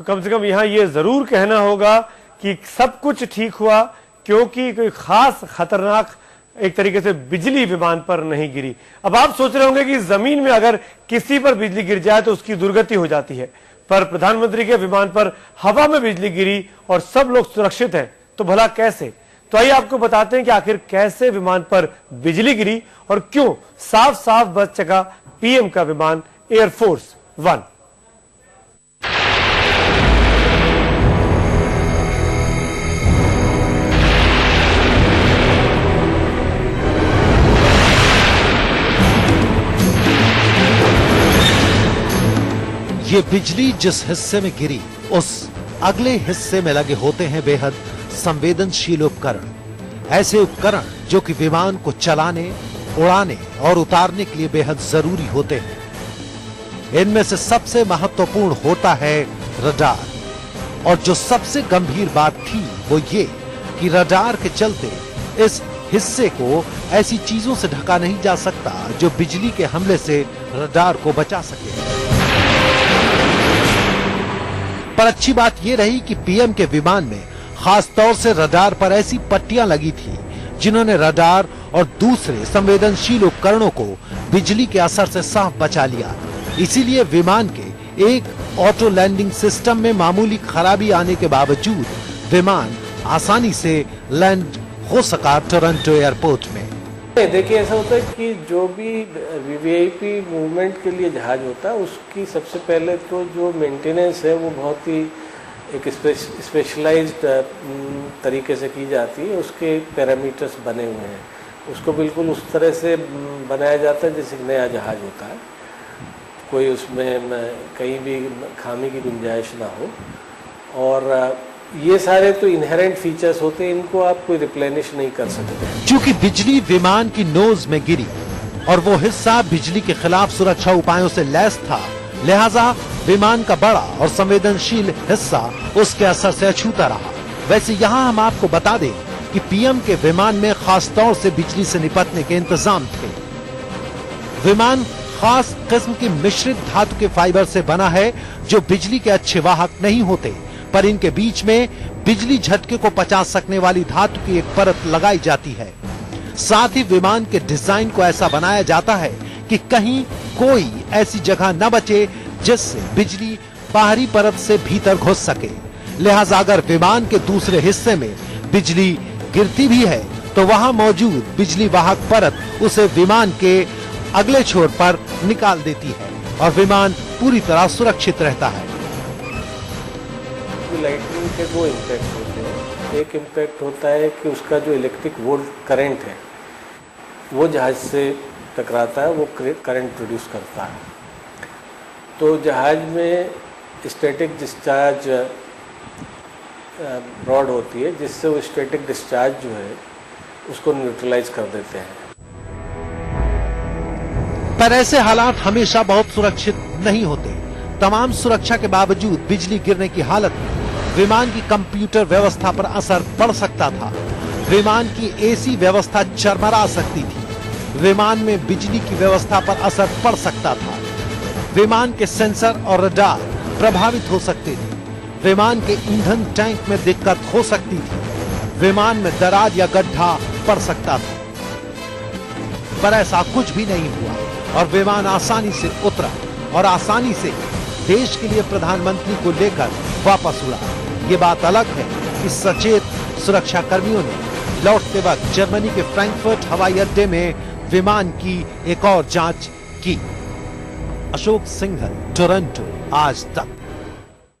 तो कम से कम यहाँ ये जरूर कहना होगा कि सब कुछ ठीक हुआ, क्योंकि कोई खास खतरनाक एक तरीके से बिजली विमान पर नहीं गिरी। अब आप सोच रहे होंगे कि जमीन में अगर किसी पर बिजली गिर जाए तो उसकी दुर्गति हो जाती है, पर प्रधानमंत्री के विमान पर हवा में बिजली गिरी और सब लोग सुरक्षित हैं, तो भला कैसे? तो आइए आपको बताते हैं कि आखिर कैसे विमान पर बिजली गिरी और क्यों साफ साफ बच सका पीएम का विमान एयरफोर्स 1। ये बिजली जिस हिस्से में गिरी उस अगले हिस्से में लगे होते हैं बेहद संवेदनशील उपकरण। ऐसे उपकरण जो कि विमान को चलाने, उड़ाने और उतारने के लिए बेहद जरूरी होते हैं। इनमें से सबसे महत्वपूर्ण होता है रडार। और जो सबसे गंभीर बात थी वो ये कि रडार के चलते इस हिस्से को ऐसी चीजों से ढका नहीं जा सकता जो बिजली के हमले से रडार को बचा सके। पर अच्छी बात यह रही कि पीएम के विमान में खास तौर से रडार पर ऐसी पट्टियां लगी थी जिन्होंने रडार और दूसरे संवेदनशील उपकरणों को बिजली के असर से साफ बचा लिया। इसीलिए विमान के एक ऑटो लैंडिंग सिस्टम में मामूली खराबी आने के बावजूद विमान आसानी से लैंड हो सका टोरंटो एयरपोर्ट में। देखिए, ऐसा होता है कि जो भी वीवीआईपी मूवमेंट के लिए जहाज होता है उसकी सबसे पहले तो जो मेंटेनेंस है वो बहुत ही एक स्पेशलाइज्ड तरीके से की जाती है। उसके पैरामीटर्स बने हुए हैं, उसको बिल्कुल उस तरह से बनाया जाता है जैसे नया जहाज होता है, कोई उसमें कहीं भी खामी की गुंजाइश ना हो। और ये सारे तो इनहेरेंट फीचर्स होते हैं, इनको आप कोई रिप्लेनिश नहीं कर सकते। चूंकि बिजली विमान की नोज में गिरी और वो हिस्सा बिजली के खिलाफ सुरक्षा उपायों से लैस था, लिहाजा विमान का बड़ा और संवेदनशील हिस्सा उसके असर से अछूता रहा। वैसे यहाँ हम आपको बता दें कि पीएम के विमान में खास तौर से बिजली से निपटने के इंतजाम थे। विमान खास किस्म की मिश्रित धातु के फाइबर से बना है जो बिजली के अच्छे वाहक नहीं होते, पर इनके बीच में बिजली झटके को पचा सकने वाली धातु की एक परत लगाई जाती है। साथ ही विमान के डिजाइन को ऐसा बनाया जाता है कि कहीं कोई ऐसी जगह न बचे जिससे बिजली बाहरी परत से भीतर घुस सके। लिहाजा अगर विमान के दूसरे हिस्से में बिजली गिरती भी है तो वहां मौजूद बिजली वाहक परत उसे विमान के अगले छोर पर निकाल देती है और विमान पूरी तरह सुरक्षित रहता है। लाइटनिंग के दो इम्पैक्ट होते हैं। एक इम्पैक्ट होता है कि उसका जो इलेक्ट्रिक वोल्ट करंट है वो जहाज से टकराता है, वो करंट प्रोड्यूस करता है। तो जहाज में स्टैटिक डिस्चार्ज रॉड होती है जिससे वो स्टैटिक डिस्चार्ज जो है उसको न्यूट्रलाइज कर देते हैं। पर ऐसे हालात हमेशा बहुत सुरक्षित नहीं होते। तमाम सुरक्षा के बावजूद बिजली गिरने की हालत में विमान की कंप्यूटर व्यवस्था पर असर पड़ सकता था। विमान की एसी व्यवस्था चरमरा सकती थी। विमान में बिजली की व्यवस्था पर असर पड़ सकता था। विमान के सेंसर और रडार प्रभावित हो सकते थे। विमान के ईंधन टैंक में दिक्कत हो सकती थी। विमान में दरार या गड्ढा पड़ सकता था। पर ऐसा कुछ भी नहीं हुआ और विमान आसानी से उतरा और आसानी से देश के लिए प्रधानमंत्री को लेकर वापस उड़ा। ये बात अलग है कि सचेत सुरक्षा कर्मियों ने लौटते वक्त जर्मनी के फ्रैंकफर्ट हवाई अड्डे में विमान की एक और जांच की। अशोक सिंघल, टोरंटो, आज तक।